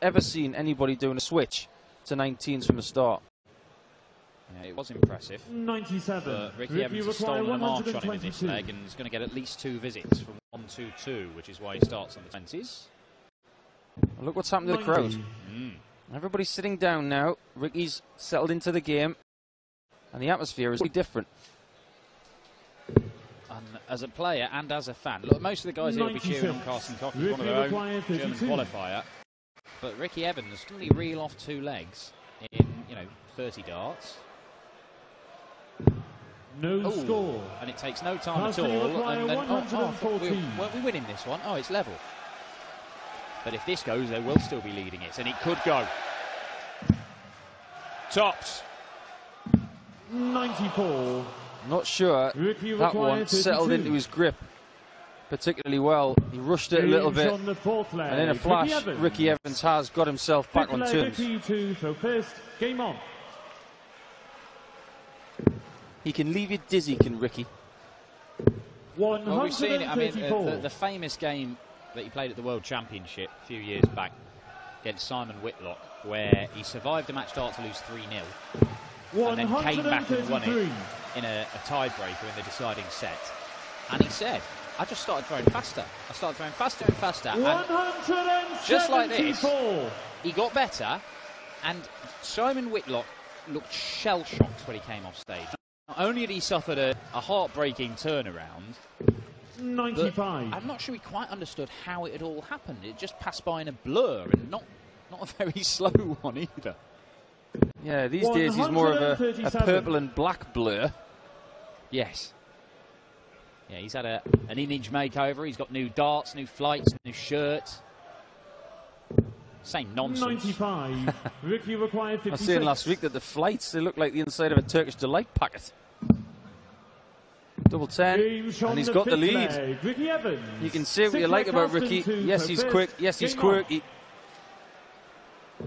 ever seen anybody doing a switch to 19s from the start. Yeah, it was impressive. 97. Ricky Evans has stolen a march on him in this leg and is going to get at least 2 visits from 1-2-2, which is why he starts on the 20s. Look what's happened to the crowd. Everybody's sitting down now. Ricky's settled into the game, and the atmosphere is really different. And as a player and as a fan, look, most of the guys here will be cheering on Carsten Koch. He's one of their own German qualifier. But Ricky Evans can only reel off 2 legs in, 30 darts. No score. And it takes no time at all. And then, weren't we winning this one? Oh, it's level. But if this goes, they will still be leading it. And it could go. Tops. 94. Not sure that one settled into his grip particularly well. He rushed it a little bit, and in a flash, Ricky Evans has got himself back on terms. So first, game on. He can leave you dizzy, can Ricky? Well, we've seen it. I mean, the famous game that he played at the World Championship a few years back against Simon Whitlock, where he survived a match start to lose 3-0, and then came back and won it in a tiebreaker in the deciding set. And he said, I just started throwing faster. I started throwing faster and faster. And just like this, he got better, and Simon Whitlock looked shell-shocked when he came off stage. Not only had he suffered a heartbreaking turnaround, 95. I'm not sure he quite understood how it had all happened. It just passed by in a blur, and not a very slow one either. Yeah, these days he's more of a purple and black blur. Yes. Yeah, he's had an image makeover. He's got new darts, new flights, new shirts. Same nonsense. 95. Ricky required 56. I was saying last week that the flights, they look like the inside of a Turkish Delight packet. Double 10, and he's got the lead. Ricky Evans. You can say what you like about Ricky. Yes, he's quick. Yes, he's quirky.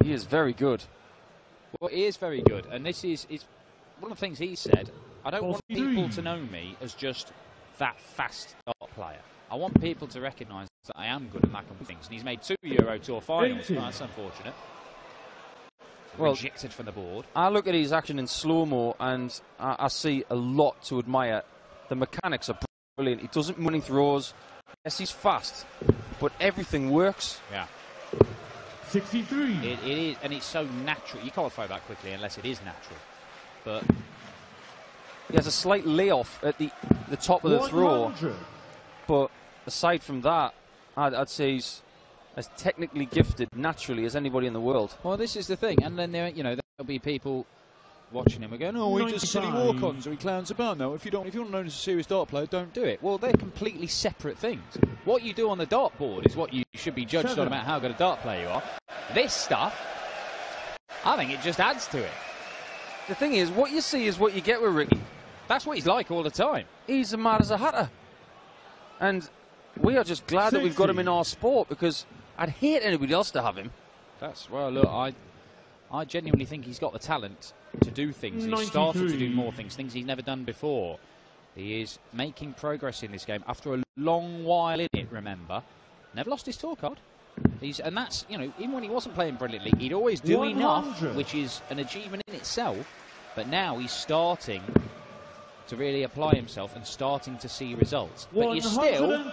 He is very good. Well, he is very good, and this is one of the things he said. I don't want people to know me as just that fast dart player. I want people to recognise that I am good at that kind of things. And he's made 2 Euro Tour finals. Oh, that's unfortunate. Well, rejected from the board. I look at his action in slow-mo, and I see a lot to admire. The mechanics are brilliant. He doesn't money throws. Yes, he's fast, but everything works. Yeah. 63. It is, and it's so natural. You can't throw that quickly unless it is natural. But he has a slight layoff at the top of the throw. But aside from that, I'd say he's as technically gifted naturally as anybody in the world. Well, this is the thing, and then there'll be people watching him and going, "Oh, he does silly walk-ons or he clowns about." No, if you're not known as a serious dart player, don't do it. Well, they're completely separate things. What you do on the dartboard is what you should be judged on about how good a dart player you are. This stuff, I think it just adds to it. The thing is, what you see is what you get with Ricky. That's what he's like all the time. He's as mad as a hatter. And we are just glad that we've got him in our sport, because I'd hate anybody else to have him. Well, look, I genuinely think he's got the talent to do things. He's started to do more things he's never done before. He is making progress in this game after a long while in it, remember. Never lost his tour card. And that's, even when he wasn't playing brilliantly, he'd always do enough, which is an achievement in itself. But now he's starting to really apply himself and starting to see results. But you still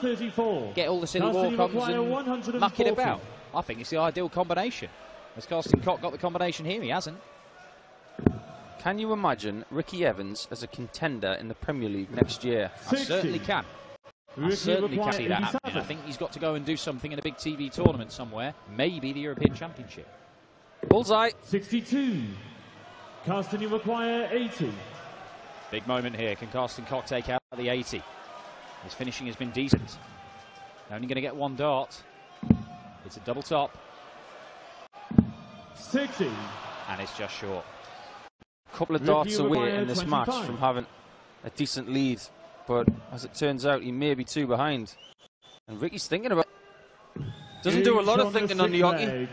get all the silly walk-ons and muck it about. I think it's the ideal combination. Has Carsten Koch got the combination here? He hasn't. Can you imagine Ricky Evans as a contender in the Premier League next year? I certainly can. I certainly can see that happening. I think he's got to go and do something in a big TV tournament somewhere. Maybe the European Championship. Bullseye. 62. Carsten, you require 80. Big moment here. Can Carsten Koch take out the 80? His finishing has been decent. Only going to get 1 dart. It's a double top. 60. And it's just short. A couple of darts away in this match from having a decent lead. But as it turns out, he may be 2 behind. And Ricky's thinking about it. Doesn't do a lot of thinking on the hockey,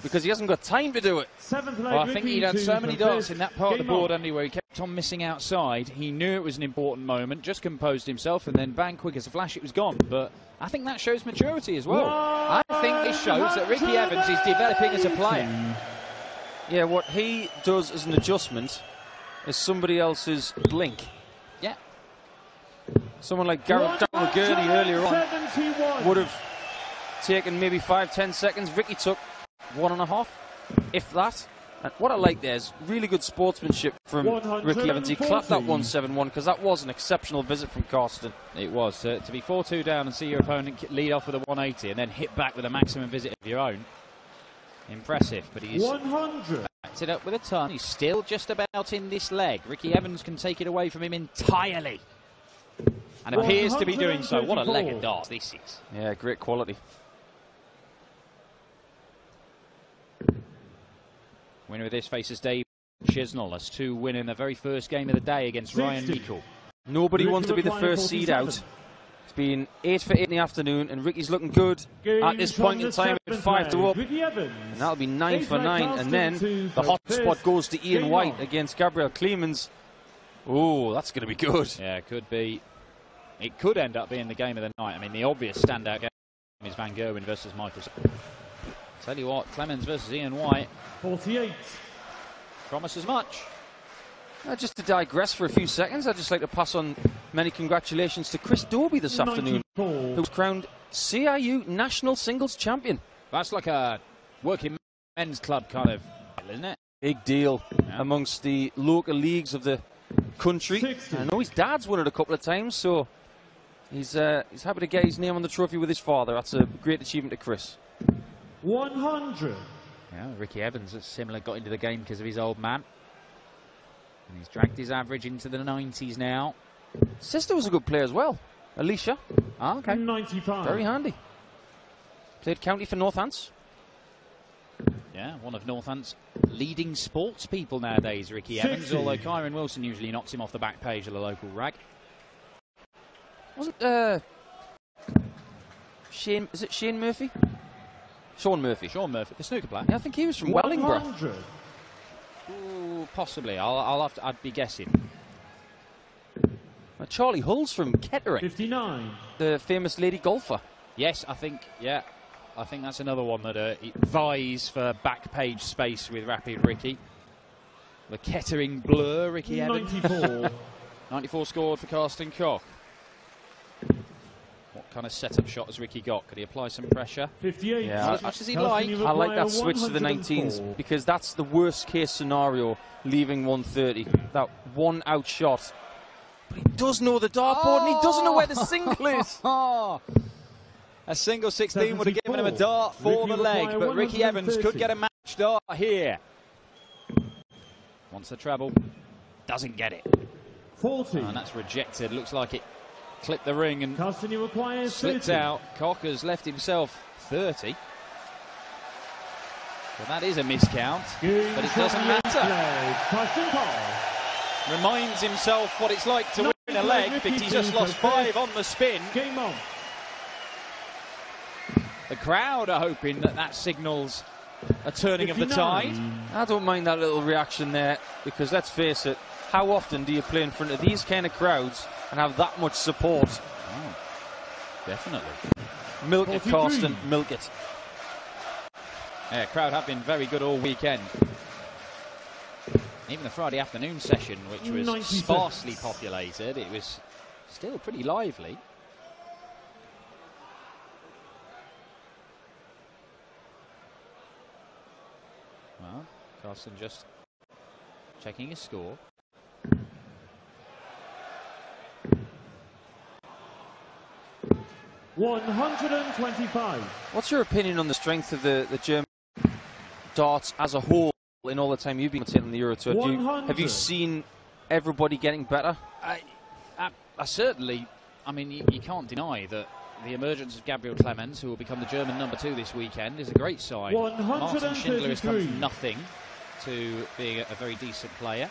because he hasn't got time to do it. Well, I think he'd had so many darts in that part of the board, Andy, where he kept on missing outside. He knew it was an important moment, just composed himself, and then bang, quick as a flash, it was gone. But I think that shows maturity as well. I think this shows that Ricky Evans is developing as a player. Yeah, what he does as an adjustment is somebody else's blink. Yeah. Someone like Gareth Gurney earlier on would have taken maybe 5-10 seconds. Ricky took 1.5, if that. And what I like there is really good sportsmanship from Ricky Evans. He clapped that 171 because that was an exceptional visit from Karsten. It was. To be 4-2 down and see your opponent lead off with a 180 and then hit back with a maximum visit of your own. Impressive, but he's backed it up with a ton. He's still just about in this leg. Ricky Evans can take it away from him entirely. And appears to be doing so. What a leg of darts this is. Yeah, great quality. Winner of this faces Dave Chisnell. That's 2 in the very first game of the day against Ryan Meikle. Nobody wants to be the first seed out. It's been 8 for 8 in the afternoon, and Ricky's looking good at this point in time at 5-2 up. And that'll be 9 for 9, and then the hot spot goes to Ian White against Gabriel Clemens. Oh, that's going to be good. Yeah, it could be. It could end up being the game of the night. I mean, the obvious standout game is Van Gerwen versus Michael. Tell you what, Clemens versus Ian White. 48. Promises much. Just to digress for a few seconds, I'd just like to pass on many congratulations to Chris Dobie this afternoon, who was crowned CIU National Singles Champion. That's like a working men's club kind of, isn't it? Big deal amongst the local leagues of the country. 60. I know his dad's won it a couple of times, so he's happy to get his name on the trophy with his father. That's a great achievement to Chris. 100. Yeah, Ricky Evans has similar got into the game because of his old man. And he's dragged his average into the 90s now. Sister was a good player as well, Alicia. Ah, okay. 95. Very handy. Played county for Northants. Yeah, one of Northants' leading sports people nowadays, Ricky Evans, 60. although Kyron Wilson usually knocks him off the back page of the local rag. Wasn't Shane, is it Shane Murphy? Sean Murphy. Sean Murphy, the snooker player. Yeah, I think he was from Wellingborough. 100. Ooh, possibly. I'd be guessing. Charlie Hull's from Kettering. 59. The famous lady golfer. Yes, I think that's another one that it vies for back page space with Rapid Ricky. The Kettering Blur, Ricky Evans. 94. 94 scored for Karsten Koch. What kind of setup shot has Ricky got? Could he apply some pressure? 58. Yeah, as much as he'd like. I like that switch to the 19s because that's the worst case scenario, leaving 130. That one out shot. But he does know the dartboard and he doesn't know where the single is. A single 16 would have given him a dart for the leg, but Ricky Evans could get a match dart here. Wants a treble, doesn't get it. 40. And that's rejected. Looks like it clipped the ring and slipped 30. out. Koch has left himself 30. Well, that is a miscount, but it doesn't matter. Reminds himself what it's like to win a leg because he just lost 5 on the spin. Game on. The crowd are hoping that signals a turning of the tide. I don't mind that little reaction there because let's face it, how often do you play in front of these kind of crowds and have that much support? Oh, definitely. Milk it, Karsten, milk it. Yeah, crowd have been very good all weekend. Even the Friday afternoon session, which was 96. sparsely populated, it was still pretty lively. Well, Karsten just checking his score. $125. What's your opinion on the strength of the German darts as a whole in all the time you've been on the Euro Tour? Have you seen everybody getting better? I certainly, I mean, you can't deny that the emergence of Gabriel Clemens, who will become the German #2 this weekend, is a great sign. Martin Schindler has come from nothing to being a very decent player.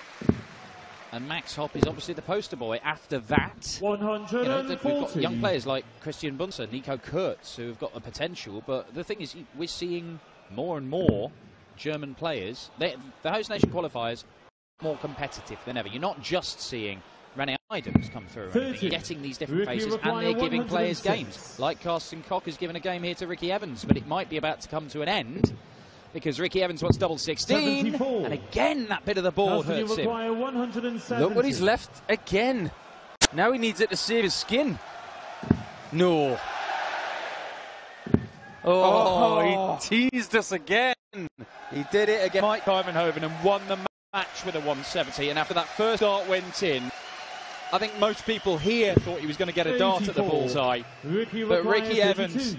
And Max Hopp is obviously the poster boy. After that, 140. we've got young players like Christian Bunser, Nico Kurtz, who have got the potential. But the thing is, we're seeing more and more German players. The host nation qualifiers more competitive than ever. You're not just seeing Rene Items come through. You're getting these different faces, and they're giving players games. Like Carsten Koch has given a game here to Ricky Evans, but it might be about to come to an end because Ricky Evans wants double 16, and again that bit of the board hurts him. Look what he's left again. Now he needs it to save his skin. No. Oh, he teased us again. He did it again. Mike Ivanhoven and won the match with a 170, and after that first dart went in, I think most people here thought he was going to get a dart at the bullseye. But Ricky Evans,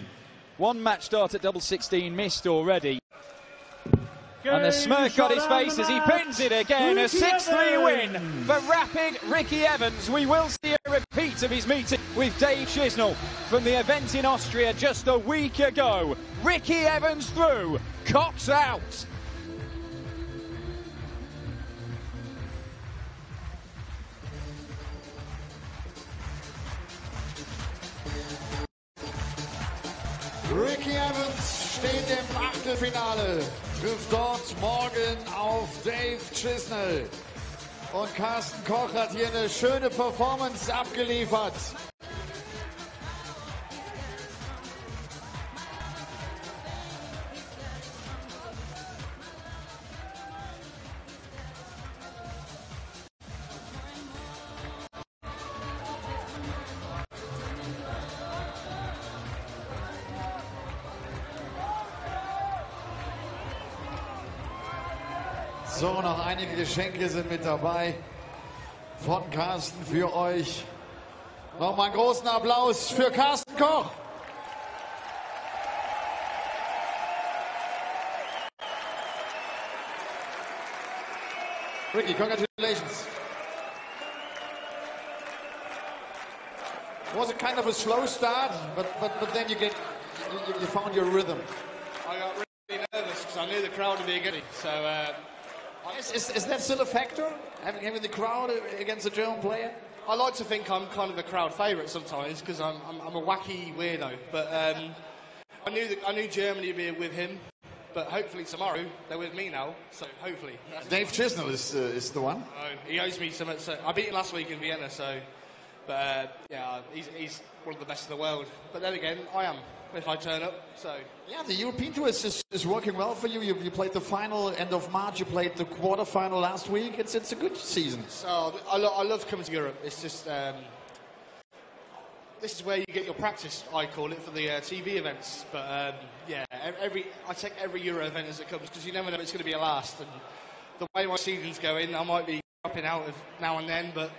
one match dart at double 16, missed already. And the smirk on his face as he pins it again. A 6-3 win for Rapid Ricky Evans. We will see a repeat of his meeting with Dave Chisnell from the event in Austria just a week ago. Ricky Evans through, Koch out. Ricky Evans steht im Achtelfinale, trifft dort morgen auf Dave Chisnell. Und Carsten Koch hat hier eine schöne Performance abgeliefert. So, noch einige Geschenke sind mit dabei von Carsten für euch. Nochmal einen großen Applaus für Carsten Koch. Ricky, congratulations. Was it kind of a slow start, but then you found your rhythm. I got really nervous because I knew the crowd would be against me. So. Is that still a factor, having the crowd against a German player? I like to think I'm kind of a crowd favourite sometimes because I'm a wacky weirdo. But I knew Germany would be with him, but hopefully tomorrow they're with me now. So hopefully. Dave Chisnell is the one. He owes me something. So I beat him last week in Vienna. So, but yeah, he's one of the best in the world. But then again, I am. If I turn up, so yeah, the European Tour is working well for you. You played the final end of March. You played the quarterfinal last week. It's a good season. So I love coming to Europe. It's just this is where you get your practice. I call it for the TV events. But yeah, I take every Euro event as it comes because you never know if it's going to be a last. And the way my season's going, I might be dropping out now and then, but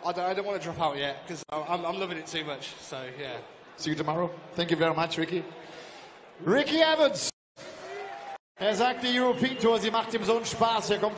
I don't want to drop out yet because I'm loving it too much. So yeah. See you tomorrow. Thank you very much, Ricky. Ricky Evans. Er sagt, die European Tour, sie macht ihm so einen Spaß. Er kommt